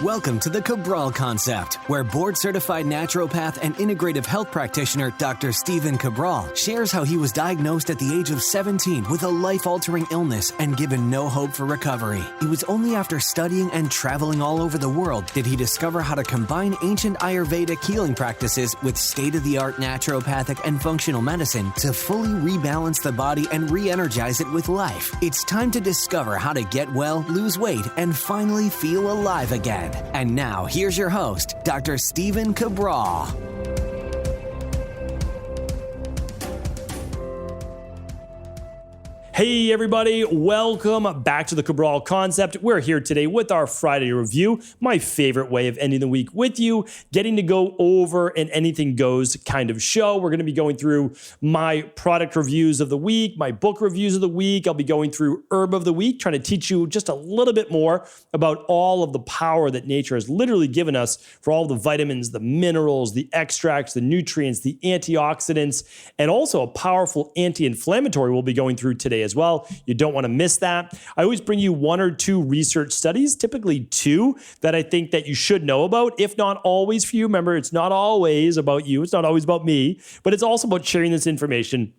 Welcome to the Cabral Concept, where board-certified naturopath and integrative health practitioner Dr. Stephen Cabral shares how he was diagnosed at the age of 17 with a life-altering illness and given no hope for recovery. It was only after studying and traveling all over the world did he discover how to combine ancient Ayurvedic healing practices with state-of-the-art naturopathic and functional medicine to fully rebalance the body and re-energize it with life. It's time to discover how to get well, lose weight, and finally feel alive again. And now, here's your host, Dr. Stephen Cabral. Hey everybody, welcome back to the Cabral Concept. We're here today with our Friday review, my favorite way of ending the week with you, getting to go over an anything goes kind of show. We're going to be going through my product reviews of the week, my book reviews of the week. I'll be going through herb of the week, trying to teach you just a little bit more about all of the power that nature has literally given us for all the vitamins, the minerals, the extracts, the nutrients, the antioxidants, and also a powerful anti-inflammatory we'll be going through today as well. You don't want to miss that. I always bring you one or two research studies, typically two, that I think that you should know about, if not always for you. Remember, it's not always about you. It's not always about me, but it's also about sharing this information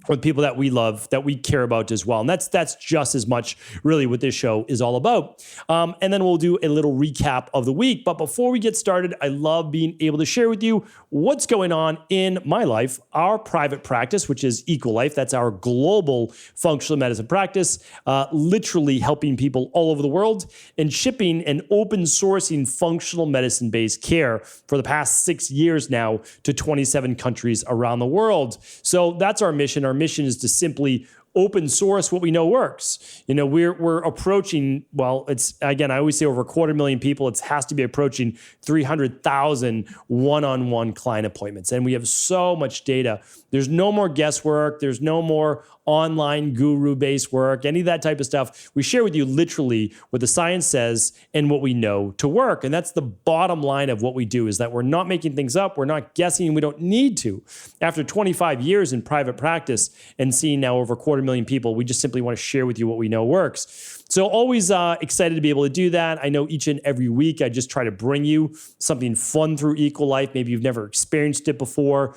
with people that we love, that we care about as well. And that's just as much really what this show is all about. And then we'll do a little recap of the week. But before we get started, I love being able to share with you what's going on in my life, our private practice, which is EcoLife. That's our global functional medicine practice, literally helping people all over the world and shipping and open sourcing functional medicine-based care for the past 6 years now to 27 countries around the world. So that's our mission. Our mission is to simply open source what we know works. You know, we're approaching, well, it's, again, I always say over 250,000 people. It has to be approaching 300,000 one-on-one client appointments. And we have so much data. There's no more guesswork. There's no more online guru-based work, any of that type of stuff. We share with you literally what the science says and what we know to work. And that's the bottom line of what we do, is that we're not making things up. We're not guessing. We don't need to. After 25 years in private practice and seeing now over 250,000 people, we just simply want to share with you what we know works. So always excited to be able to do that. I know each and every week I just try to bring you something fun through EcoLife. Maybe you've never experienced it before.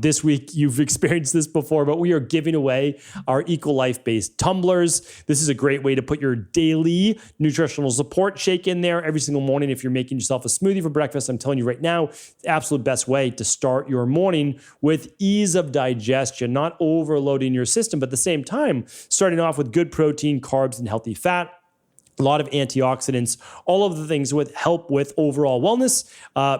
This week you've experienced this before, but we are giving away our EcoLife-based tumblers. This is a great way to put your daily nutritional support shake in there every single morning. If you're making yourself a smoothie for breakfast, I'm telling you right now, the absolute best way to start your morning with ease of digestion, not overloading your system, but at the same time, starting off with good protein, carbs, and healthy fat. A lot of antioxidants, all of the things with help with overall wellness,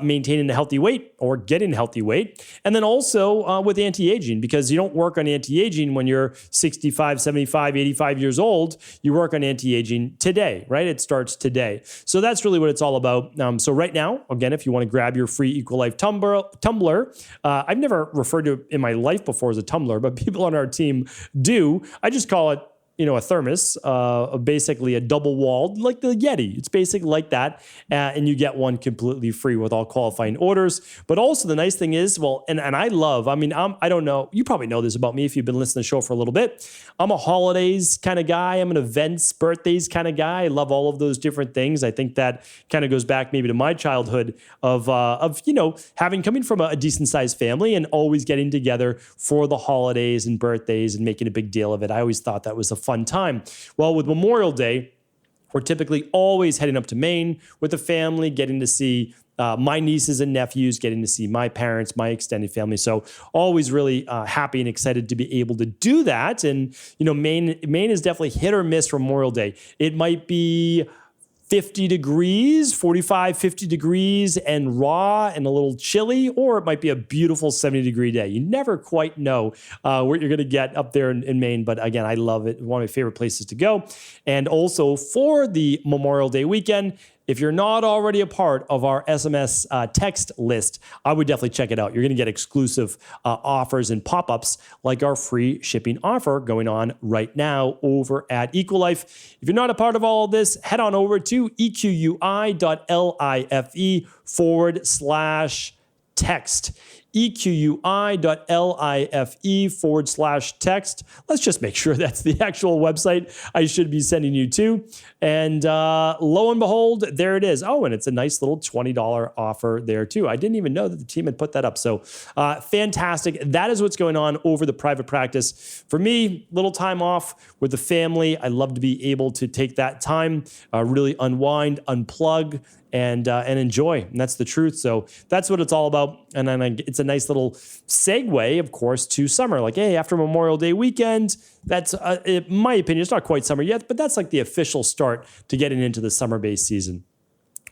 maintaining a healthy weight or getting a healthy weight. And then also with anti-aging, because you don't work on anti-aging when you're 65, 75, 85 years old. You work on anti-aging today, right? It starts today. So that's really what it's all about. So right now, again, if you want to grab your free EcoLife tumbler, I've never referred to it in my life before as a tumbler, but people on our team do. I just call it, you know, a thermos, basically a double walled, like the Yeti. It's basically like that. And you get one completely free with all qualifying orders. But also the nice thing is, well, and I love, I don't know, you probably know this about me if you've been listening to the show for a little bit. I'm a holidays kind of guy. I'm an events, birthdays kind of guy. I love all of those different things. I think that kind of goes back maybe to my childhood of you know, coming from a decent sized family and always getting together for the holidays and birthdays and making a big deal of it. I always thought that was a fun time. Well, with Memorial Day, we're typically always heading up to Maine with the family, getting to see my nieces and nephews, getting to see my parents, my extended family. So always really happy and excited to be able to do that. And, you know, Maine is definitely hit or miss for Memorial Day. It might be 50 degrees, 45, 50 degrees and raw and a little chilly, or it might be a beautiful 70-degree day. You never quite know what you're going to get up there in Maine. But again, I love it. One of my favorite places to go. And also for the Memorial Day weekend, if you're not already a part of our SMS text list, I would definitely check it out. You're going to get exclusive offers and pop-ups like our free shipping offer going on right now over at EcoLife. If you're not a part of all of this, head on over to equi.life/text. equi.life/text. Let's just make sure that's the actual website I should be sending you to. And lo and behold, there it is. Oh, and it's a nice little $20 offer there too. I didn't even know that the team had put that up. So fantastic. That is what's going on over the private practice. For me, little time off with the family. I love to be able to take that time, really unwind, unplug, and enjoy. And that's the truth. So that's what it's all about. And then it's a nice little segue, of course, to summer. Like, hey, after Memorial Day weekend, that's, in my opinion, it's not quite summer yet, but that's like the official start to getting into the summer-based season.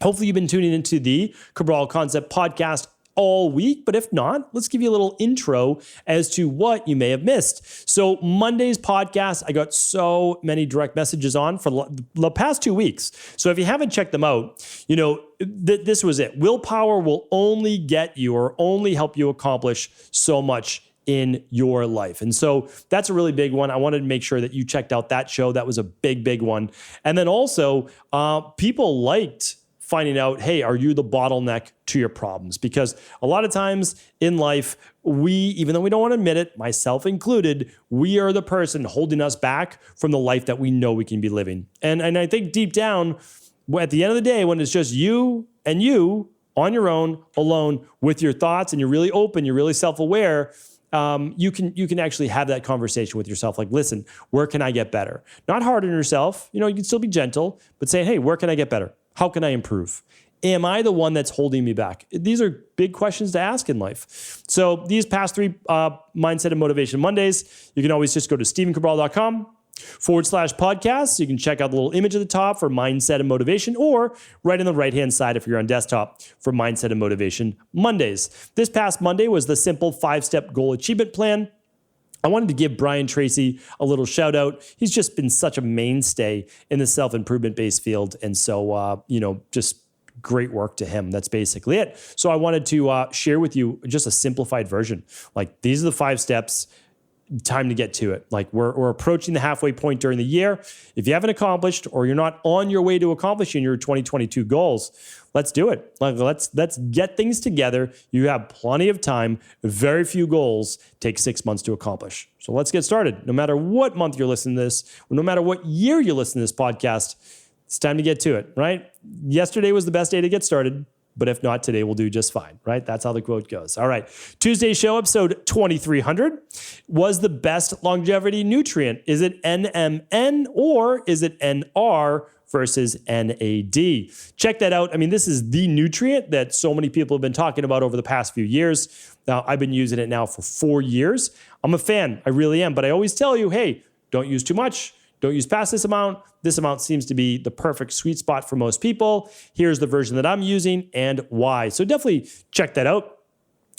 Hopefully you've been tuning into the Cabral Concept podcast all week, but if not, let's give you a little intro as to what you may have missed. So Monday's podcast, I got so many direct messages on for the past 2 weeks. So if you haven't checked them out, this was it. Willpower will only get you or only help you accomplish so much in your life. And so that's a really big one. I wanted to make sure that you checked out that show. That was a big, big one. And then also, people liked finding out, hey, are you the bottleneck to your problems? Because a lot of times in life, even though we don't want to admit it, myself included, we are the person holding us back from the life that we know we can be living. And I think deep down, at the end of the day, when it's just you and you on your own, alone with your thoughts, and you're really open, you're really self-aware, you can actually have that conversation with yourself. Like, listen, where can I get better? Not hard on yourself. You can still be gentle, but say, hey, where can I get better? How can I improve? Am I the one that's holding me back? These are big questions to ask in life. So these past 3 Mindset and Motivation Mondays, you can always just go to stephencabral.com/podcasts. You can check out the little image at the top for Mindset and Motivation, or right on the right-hand side if you're on desktop for Mindset and Motivation Mondays. This past Monday was the simple 5-step goal achievement plan. I wanted to give Brian Tracy a little shout out. He's just been such a mainstay in the self-improvement based field. And so, just great work to him. That's basically it. So I wanted to share with you just a simplified version. Like, these are the 5 steps. Time to get to it. Like, we're approaching the halfway point during the year. If you haven't accomplished, or you're not on your way to accomplishing your 2022 goals, let's do it. Like, let's get things together. You have plenty of time. Very few goals take 6 months to accomplish. So let's get started. No matter what month you're listening to this, or no matter what year you listen to this podcast, it's time to get to it, right? Yesterday was the best day to get started. But if not, today we'll do just fine, right? That's how the quote goes. All right. Tuesday's show, episode 2300, was the best longevity nutrient. Is it NMN or is it NR versus NAD? Check that out. I mean, this is the nutrient that so many people have been talking about over the past few years. Now, I've been using it now for 4 years. I'm a fan. I really am. But I always tell you, hey, don't use too much. Don't use past this amount. This amount seems to be the perfect sweet spot for most people. Here's the version that I'm using and why. So definitely check that out.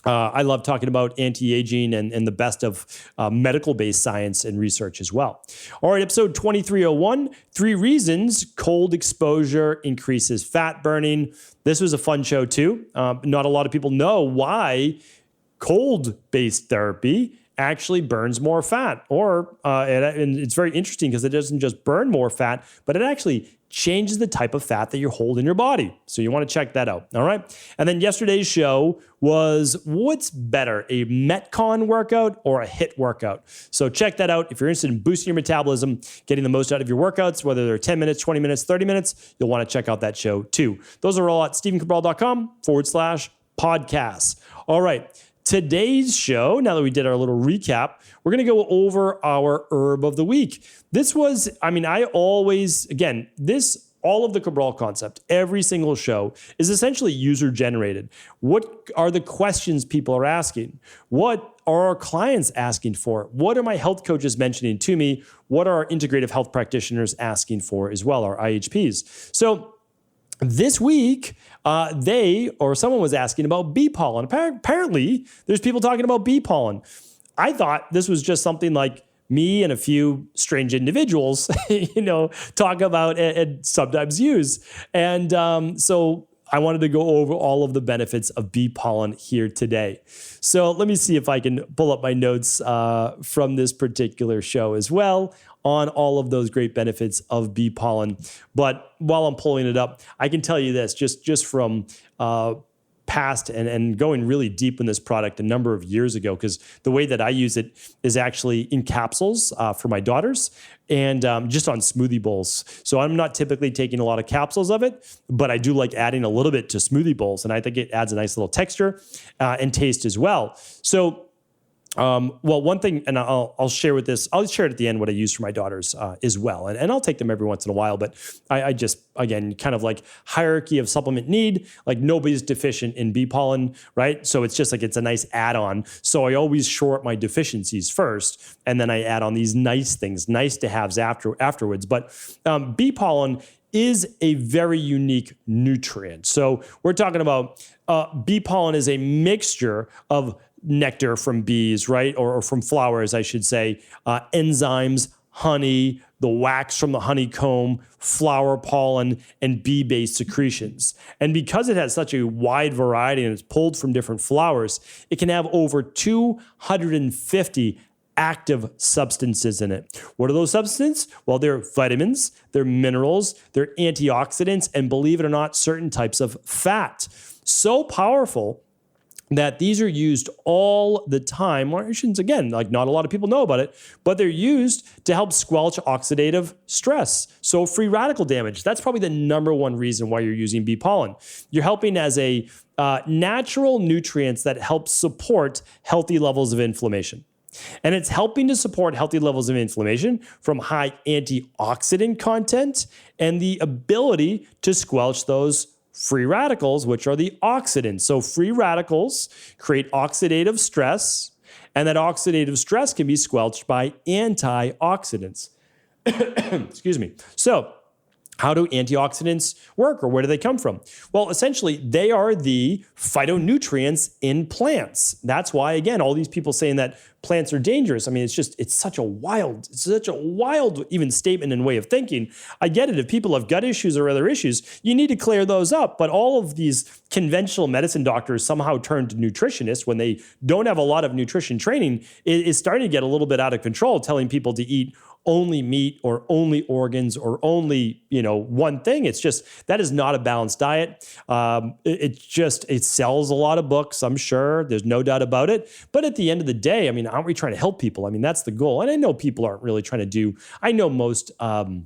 I love talking about anti-aging and the best of medical-based science and research as well. All right, episode 2301, 3 reasons cold exposure increases fat burning. This was a fun show too. Not a lot of people know why cold-based therapy actually burns more fat, and it's very interesting because it doesn't just burn more fat, but it actually changes the type of fat that you hold in your body. So you want to check that out. All right. And then yesterday's show was, what's better, a Metcon workout or a HIIT workout? So check that out. If you're interested in boosting your metabolism, getting the most out of your workouts, whether they're 10 minutes, 20 minutes, 30 minutes, you'll want to check out that show too. Those are all at stephencabral.com/podcasts. All right. Today's show, now that we did our little recap, we're going to go over our herb of the week. This was, all of the Cabral concept, every single show is essentially user generated. What are the questions people are asking? What are our clients asking for? What are my health coaches mentioning to me? What are our integrative health practitioners asking for as well, our IHPs? So this week, someone was asking about bee pollen. Apparently, there's people talking about bee pollen. I thought this was just something like me and a few strange individuals, talk about and sometimes use. And so I wanted to go over all of the benefits of bee pollen here today. So let me see if I can pull up my notes from this particular show as well on all of those great benefits of bee pollen. But while I'm pulling it up, I can tell you this, just from past and going really deep in this product a number of years ago, because the way that I use it is actually in capsules for my daughters and just on smoothie bowls. So I'm not typically taking a lot of capsules of it, but I do like adding a little bit to smoothie bowls. And I think it adds a nice little texture and taste as well. So one thing, and I'll share with this, I'll share it at the end what I use for my daughters as well. And I'll take them every once in a while, but I just, again, kind of like hierarchy of supplement need, like nobody's deficient in bee pollen, right? So it's just like, it's a nice add-on. So I always shore up my deficiencies first, and then I add on these nice things, nice to haves afterwards. But bee pollen is a very unique nutrient. So we're talking about bee pollen is a mixture of nectar from bees, right? Or from flowers, I should say, enzymes, honey, the wax from the honeycomb, flower pollen, and bee-based secretions. And because it has such a wide variety and it's pulled from different flowers, it can have over 250 active substances in it. What are those substances? Well, they're vitamins, they're minerals, they're antioxidants, and believe it or not, certain types of fat. So powerful that these are used all the time. Again, like not a lot of people know about it, but they're used to help squelch oxidative stress. So free radical damage, that's probably the number one reason why you're using bee pollen. You're helping as a natural nutrients that help support healthy levels of inflammation. And it's helping to support healthy levels of inflammation from high antioxidant content and the ability to squelch those free radicals, which are the oxidants. So free radicals create oxidative stress, and that oxidative stress can be squelched by antioxidants. Excuse me. So how do antioxidants work, or where do they come from? Well, essentially, they are the phytonutrients in plants. That's why, again, all these people saying that plants are dangerous. I mean, it's such a wild even statement and way of thinking. I get it. If people have gut issues or other issues, you need to clear those up. But all of these conventional medicine doctors somehow turn to nutritionists when they don't have a lot of nutrition training is starting to get a little bit out of control, telling people to eat only meat or only organs or only, one thing. It's just, that is not a balanced diet. It sells a lot of books, I'm sure. There's no doubt about it. But at the end of the day, I mean, aren't we trying to help people? I mean, that's the goal. And I know people aren't really trying to I know most of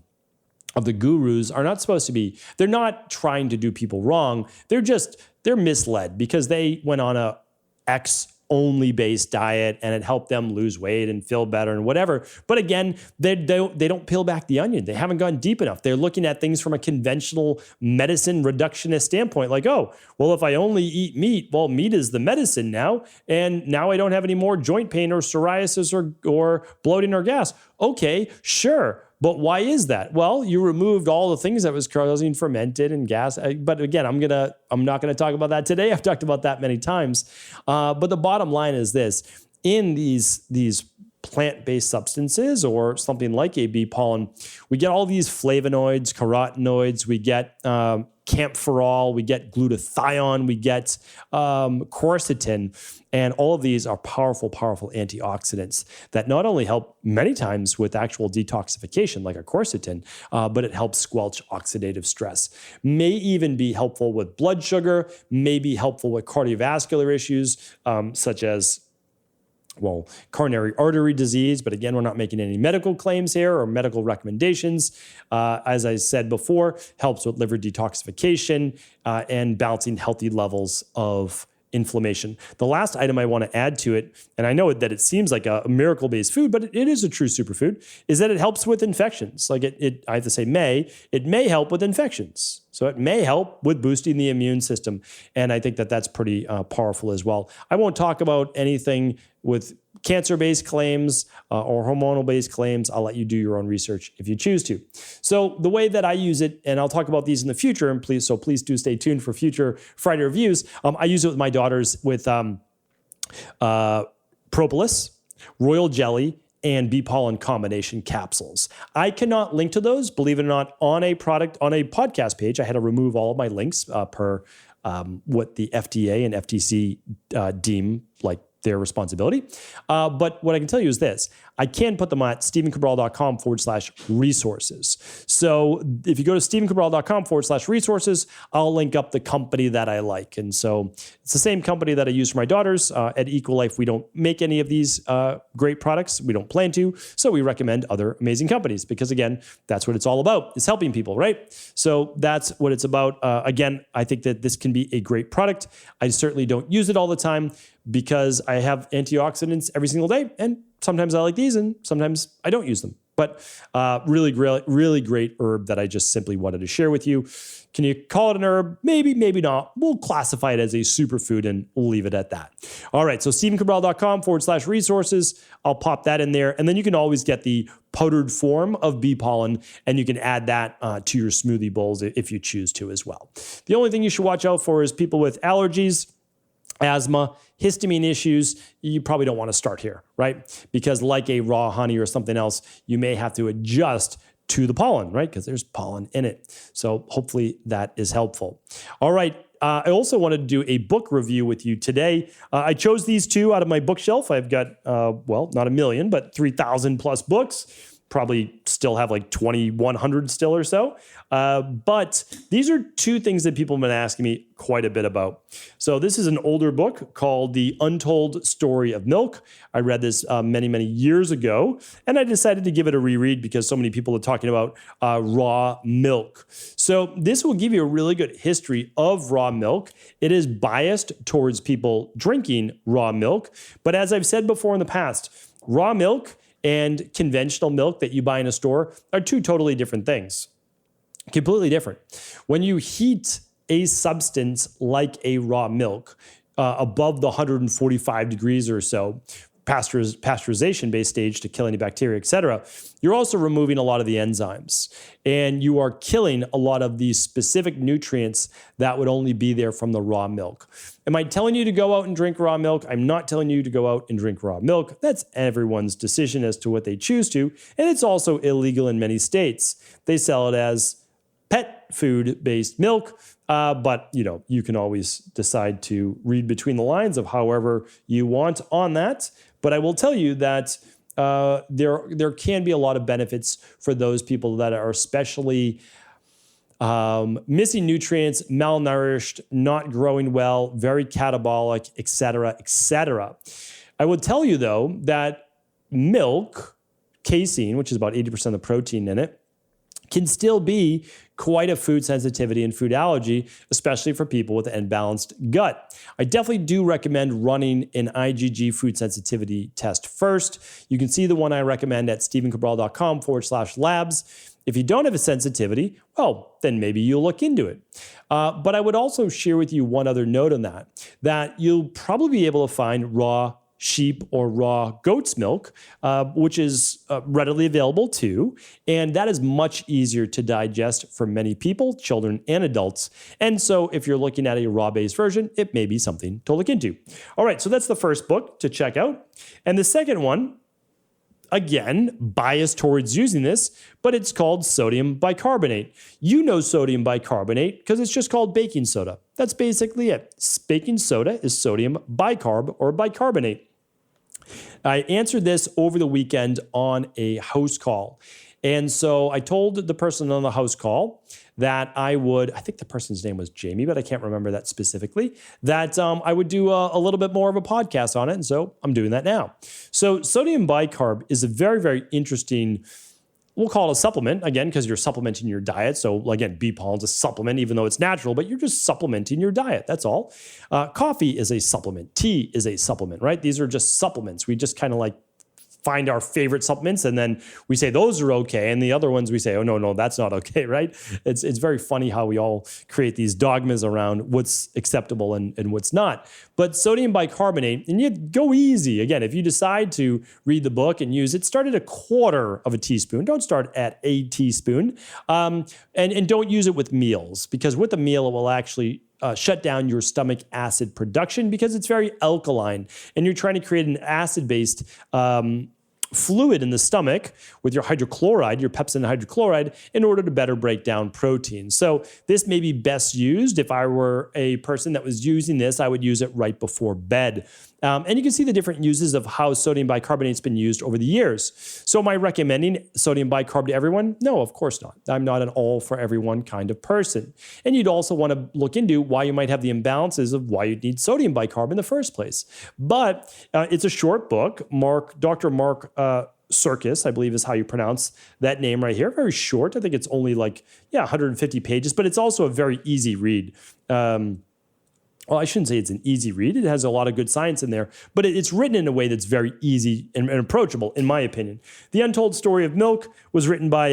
the gurus are not supposed to be, they're not trying to do people wrong. They're misled because they went on a X only based diet and it helped them lose weight and feel better and whatever. But again, they don't peel back the onion. They haven't gone deep enough. They're looking at things from a conventional medicine reductionist standpoint, like, oh, well, if I only eat meat, well, meat is the medicine now. And now I don't have any more joint pain or psoriasis or bloating or gas. Okay, sure. But why is that? Well, you removed all the things that was causing fermented and gas. But again, I'm not gonna talk about that today. I've talked about that many times. But the bottom line is this: in these plant-based substances or something like a bee pollen, we get all these flavonoids, carotenoids, we get camphorol, we get glutathione, we get quercetin, and all of these are powerful, powerful antioxidants that not only help many times with actual detoxification, like a quercetin, but it helps squelch oxidative stress. May even be helpful with blood sugar, may be helpful with cardiovascular issues, such as coronary artery disease, but again, we're not making any medical claims here or medical recommendations. As I said before, helps with liver detoxification and balancing healthy levels of inflammation. The last item I want to add to it, and I know that it seems like a miracle-based food, but it is a true superfood, is that it helps with infections. Like I have to say it may help with infections. So it may help with boosting the immune system. And I think that that's pretty powerful as well. I won't talk about anything with cancer-based claims or hormonal-based claims. I'll let you do your own research if you choose to. So the way that I use it, and I'll talk about these in the future, and please do stay tuned for future Friday reviews. I use it with my daughters with propolis, royal jelly, and bee pollen combination capsules. I cannot link to those, believe it or not, on a podcast page. I had to remove all of my links per what the FDA and FTC deem like their responsibility. But what I can tell you is this. I can put them at stephencabral.com/resources. So if you go to stephencabral.com/resources, I'll link up the company that I like. And so it's the same company that I use for my daughters. At Equal Life, we don't make any of these great products. We don't plan to. So we recommend other amazing companies because, again, that's what it's all about, is helping people, right? So that's what it's about. Again, I think that this can be a great product. I certainly don't use it all the time because I have antioxidants every single day. And sometimes I like these and sometimes I don't use them. But really great herb that I just simply wanted to share with you. Can you call it an herb? Maybe, maybe not. We'll classify it as a superfood and we'll leave it at that. All right, so stephencabral.com/resources. I'll pop that in there. And then you can always get the powdered form of bee pollen and you can add that to your smoothie bowls if you choose to as well. The only thing you should watch out for is people with allergies, asthma, histamine issues. You probably don't want to start here, right? Because like a raw honey or something else, you may have to adjust to the pollen, right? Because there's pollen in it. So hopefully that is helpful. All right. I also wanted to do a book review with you today. I chose these two out of my bookshelf. I've got, well, not a million, but 3,000 plus books. Probably still have like 2,100 still or so. But these are two things that people have been asking me quite a bit about. So this is an older book called The Untold Story of Milk. I read this many, many years ago, and I decided to give it a reread because so many people are talking about raw milk. So this will give you a really good history of raw milk. It is biased towards people drinking raw milk. But as I've said before in the past, raw milk and conventional milk that you buy in a store are two totally different things. Completely different. When you heat a substance like a raw milk above the 145 degrees or so, pasteurization-based stage to kill any bacteria, et cetera, you're also removing a lot of the enzymes. And you are killing a lot of these specific nutrients that would only be there from the raw milk. Am I telling you to go out and drink raw milk? I'm not telling you to go out and drink raw milk. That's everyone's decision as to what they choose to. And it's also illegal in many states. They sell it as pet food-based milk. But you can always decide to read between the lines of however you want on that. But I will tell you that there can be a lot of benefits for those people that are especially missing nutrients, malnourished, not growing well, very catabolic, et cetera, et cetera. I will tell you, though, that milk, casein, which is about 80% of the protein in it, can still be quite a food sensitivity and food allergy, especially for people with an imbalanced gut. I definitely do recommend running an IgG food sensitivity test first. You can see the one I recommend at stephencabral.com/labs. If you don't have a sensitivity, well, then maybe you'll look into it. But I would also share with you one other note on that you'll probably be able to find raw sheep or raw goat's milk, which is readily available too. And that is much easier to digest for many people, children and adults. And so if you're looking at a raw-based version, it may be something to look into. All right, so that's the first book to check out. And the second one, again, biased towards using this, but it's called sodium bicarbonate. You know sodium bicarbonate because it's just called baking soda. That's basically it. Baking soda is sodium bicarb or bicarbonate. I answered this over the weekend on a house call. And so I told the person on the house call that I think the person's name was Jamie, but I can't remember that specifically, that I would do a little bit more of a podcast on it. And so I'm doing that now. So sodium bicarb is a very, very interesting, we'll call it a supplement, again, because you're supplementing your diet. So again, bee pollen's a supplement, even though it's natural, but you're just supplementing your diet. That's all. Coffee is a supplement. Tea is a supplement, right? These are just supplements. We just kind of like find our favorite supplements and then we say those are okay. And the other ones we say, oh, no, that's not okay, right? It's very funny how we all create these dogmas around what's acceptable and what's not. But sodium bicarbonate, and you go easy. Again, if you decide to read the book and use it, start at 1/4 of a teaspoon. Don't start at a teaspoon. And don't use it with meals because with a meal, it will actually shut down your stomach acid production because it's very alkaline and you're trying to create an acid-based fluid in the stomach with your hydrochloride, your pepsin hydrochloride, in order to better break down protein. So this may be best used if I were a person that was using this, I would use it right before bed And you can see the different uses of how sodium bicarbonate's been used over the years. So am I recommending sodium bicarb to everyone? No, of course not. I'm not an all for everyone kind of person. And you'd also want to look into why you might have the imbalances of why you'd need sodium bicarb in the first place. But it's a short book. Dr. Mark Circus, I believe is how you pronounce that name right here. Very short. I think it's only 150 pages, but it's also a very easy read. Well, I shouldn't say it's an easy read. It has a lot of good science in there, but it's written in a way that's very easy and approachable, in my opinion. The Untold Story of Milk was written by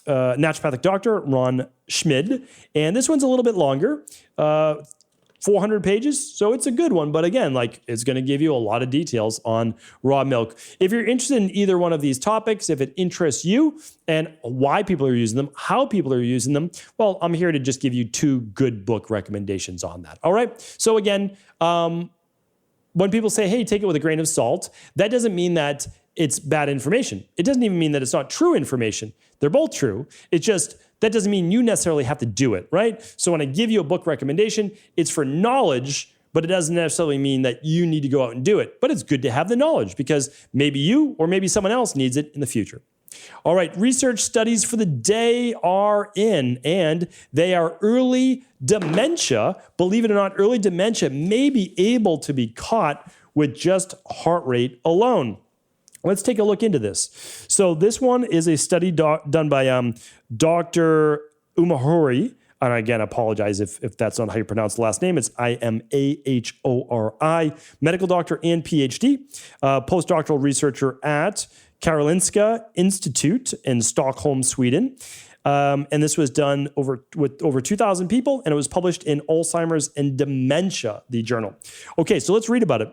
naturopathic doctor Ron Schmid, and this one's a little bit longer, 400 pages, so it's a good one. But again, it's going to give you a lot of details on raw milk. If you're interested in either one of these topics, if it interests you and why people are using them, how people are using them, well, I'm here to just give you 2 good book recommendations on that. All right. So again, when people say, hey, take it with a grain of salt, that doesn't mean that it's bad information. It doesn't even mean that it's not true information. They're both true. It's just that doesn't mean you necessarily have to do it, right? So when I give you a book recommendation, it's for knowledge, but it doesn't necessarily mean that you need to go out and do it. But it's good to have the knowledge because maybe you or maybe someone else needs it in the future. All right, research studies for the day are in, and they are early dementia. Believe it or not, early dementia may be able to be caught with just heart rate alone. Let's take a look into this. So this one is a study done by Dr. Umahori. And again, I apologize if that's not how you pronounce the last name. It's Imahori, medical doctor and PhD, postdoctoral researcher at Karolinska Institute in Stockholm, Sweden. And this was done with over 2,000 people, and it was published in Alzheimer's and Dementia, the journal. Okay, so let's read about it.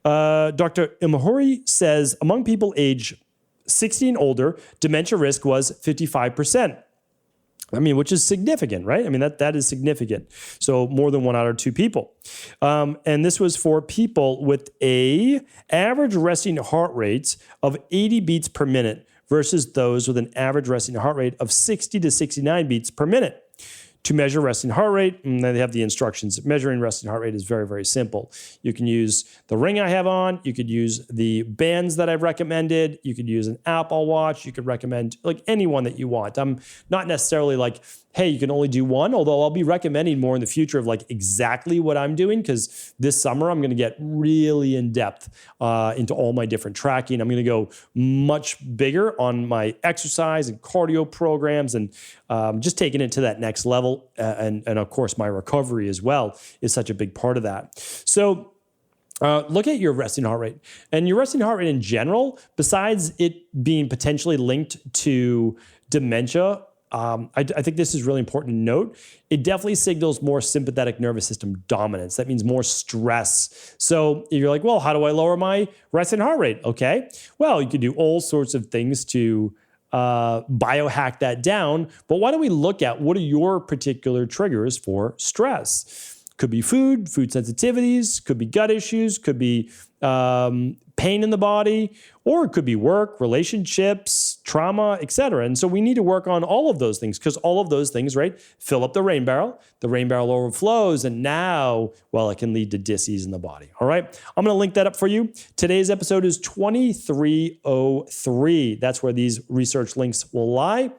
Dr. Imahori says among people age 60 and older, dementia risk was 55%. I mean, which is significant, right? I mean, that is significant. So more than 1 out of 2 people. And this was for people with a average resting heart rate of 80 beats per minute versus those with an average resting heart rate of 60 to 69 beats per minute. To measure resting heart rate, and then they have the instructions. Measuring resting heart rate is very, very simple. You can use the ring I have on. You could use the bands that I've recommended. You could use an Apple Watch. You could recommend any one that you want. I'm not necessarily hey, you can only do one, although I'll be recommending more in the future of exactly what I'm doing, because this summer I'm going to get really in depth into all my different tracking. I'm going to go much bigger on my exercise and cardio programs and just taking it to that next level. And of course, my recovery as well is such a big part of that. So look at your resting heart rate. And your resting heart rate in general, besides it being potentially linked to dementia, I think this is really important to note. It definitely signals more sympathetic nervous system dominance. That means more stress. So if you're well, how do I lower my resting heart rate? Okay. Well, you can do all sorts of things to biohack that down. But why don't we look at what are your particular triggers for stress? Could be food sensitivities, could be gut issues, could be pain in the body, or it could be work, relationships, trauma, etc. And so we need to work on all of those things because all of those things, right, fill up the rain barrel. The rain barrel overflows, and now, well, it can lead to dis-ease in the body. All right, I'm going to link that up for you. Today's episode is 2303. That's where these research links will lie.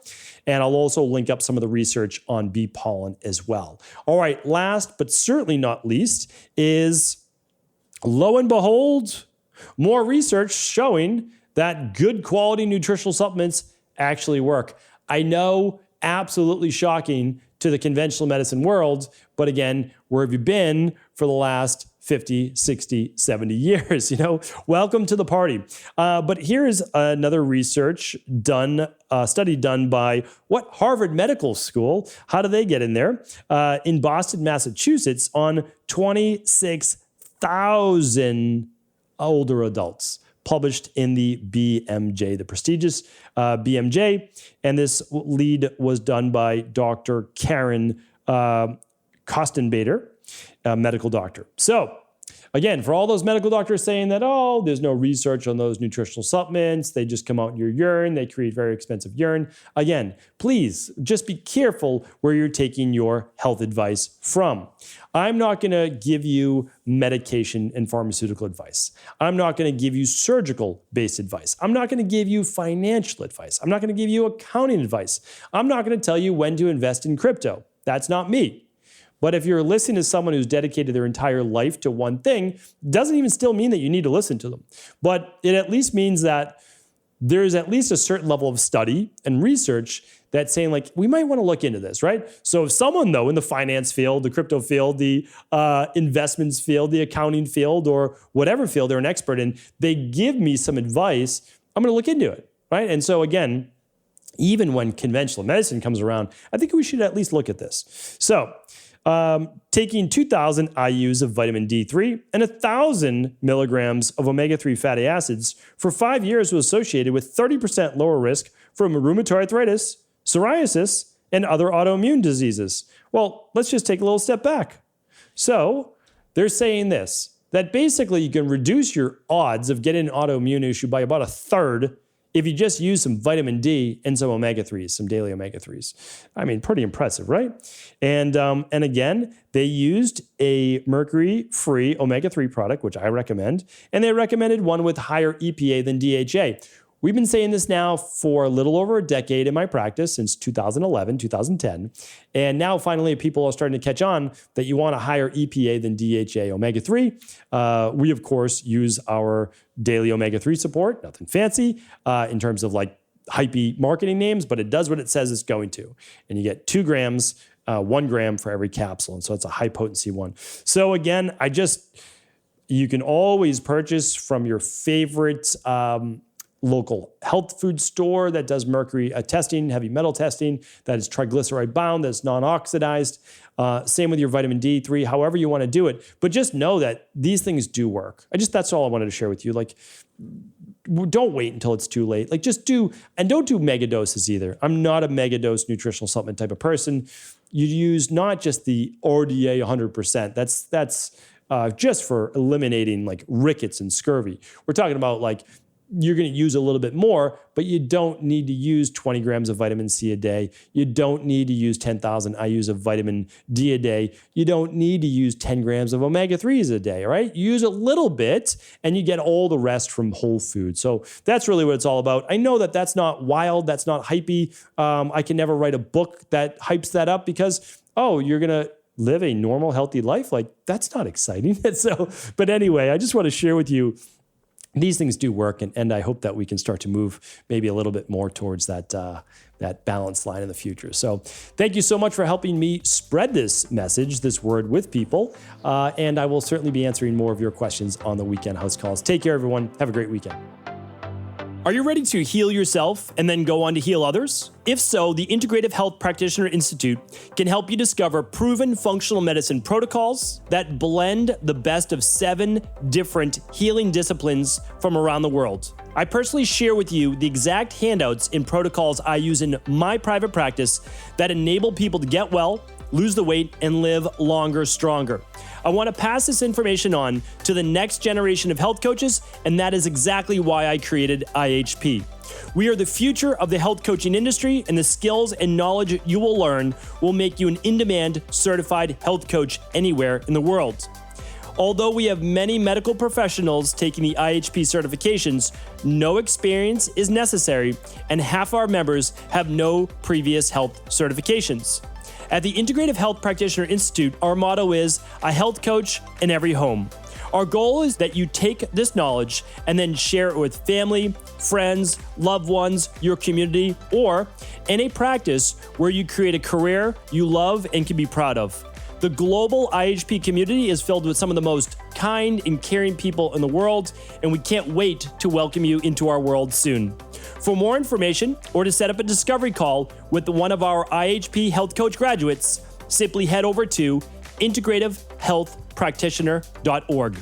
And I'll also link up some of the research on bee pollen as well. All right, last but certainly not least is, lo and behold, more research showing that good quality nutritional supplements actually work. I know, absolutely shocking to the conventional medicine world, but again, where have you been for the last 50, 60, 70 years? Welcome to the party. But here's another research study done by Harvard Medical School. How do they get in there? In Boston, Massachusetts, on 26,000 older adults, published in the BMJ, the prestigious BMJ. And this lead was done by Dr. Karen Kostenbader, a medical doctor. So again, for all those medical doctors saying that, oh, there's no research on those nutritional supplements, they just come out in your urine, they create very expensive urine. Again, please just be careful where you're taking your health advice from. I'm not going to give you medication and pharmaceutical advice. I'm not going to give you surgical-based advice. I'm not going to give you financial advice. I'm not going to give you accounting advice. I'm not going to tell you when to invest in crypto. That's not me. But if you're listening to someone who's dedicated their entire life to one thing, doesn't even still mean that you need to listen to them. But it at least means that there's at least a certain level of study and research that's saying, like, we might want to look into this, right? So if someone, though, in the finance field, the crypto field, the investments field, the accounting field, or whatever field they're an expert in, they give me some advice, I'm going to look into it, right? And so again, even when conventional medicine comes around, I think we should at least look at this. So taking 2,000 IUs of vitamin D3 and 1,000 milligrams of omega-3 fatty acids for 5 years was associated with 30% lower risk from rheumatoid arthritis, psoriasis, and other autoimmune diseases. Well, let's just take a little step back. So they're saying this, that basically you can reduce your odds of getting an autoimmune issue by about a third if you just use some vitamin D and some omega-3s, some daily omega-3s. I mean, pretty impressive, right? And again, they used a mercury-free omega-3 product, which I recommend, and they recommended one with higher EPA than DHA. We've been saying this now for a little over a decade in my practice, since 2011, 2010. And now finally people are starting to catch on that you want a higher EPA than DHA omega-3. We, of course, use our daily omega-3 support, nothing fancy in terms of like hypey marketing names, but it does what it says it's going to. And you get 2 grams, 1 gram for every capsule. And so it's a high potency one. So again, you can always purchase from your favorite local health food store that does mercury testing, heavy metal testing, that is triglyceride bound, that's non-oxidized. Same with your vitamin D3, however you want to do it. But just know that these things do work. That's all I wanted to share with you. Like, don't wait until it's too late. Like, just do, and don't do mega doses either. I'm not a mega dose nutritional supplement type of person. You use not just the RDA 100%. That's just for eliminating like rickets and scurvy. We're talking about like, you're going to use a little bit more, but you don't need to use 20 grams of vitamin C a day. You don't need to use 10,000 IUs of vitamin D a day. You don't need to use 10 grams of omega-3s a day, right? You use a little bit and you get all the rest from whole food. So that's really what it's all about. I know that that's not wild. That's not hypey. I can never write a book that hypes that up because, oh, you're going to live a normal, healthy life. Like, that's not exciting. So, but anyway, I just want to share with you, these things do work, and I hope that we can start to move maybe a little bit more towards that balanced line in the future. So thank you so much for helping me spread this message, this word with people, and I will certainly be answering more of your questions on the weekend house calls. Take care, everyone. Have a great weekend. Are you ready to heal yourself and then go on to heal others? If so, the Integrative Health Practitioner Institute can help you discover proven functional medicine protocols that blend the best of 7 different healing disciplines from around the world. I personally share with you the exact handouts and protocols I use in my private practice that enable people to get well, lose the weight, and live longer, stronger. I want to pass this information on to the next generation of health coaches, and that is exactly why I created IHP. We are the future of the health coaching industry, and the skills and knowledge you will learn will make you an in-demand certified health coach anywhere in the world. Although we have many medical professionals taking the IHP certifications, no experience is necessary, and half our members have no previous health certifications. At the Integrative Health Practitioner Institute, our motto is a health coach in every home. Our goal is that you take this knowledge and then share it with family, friends, loved ones, your community, or in a practice where you create a career you love and can be proud of. The global IHP community is filled with some of the most kind and caring people in the world, and we can't wait to welcome you into our world soon. For more information or to set up a discovery call with one of our IHP Health Coach graduates, simply head over to integrativehealthpractitioner.org.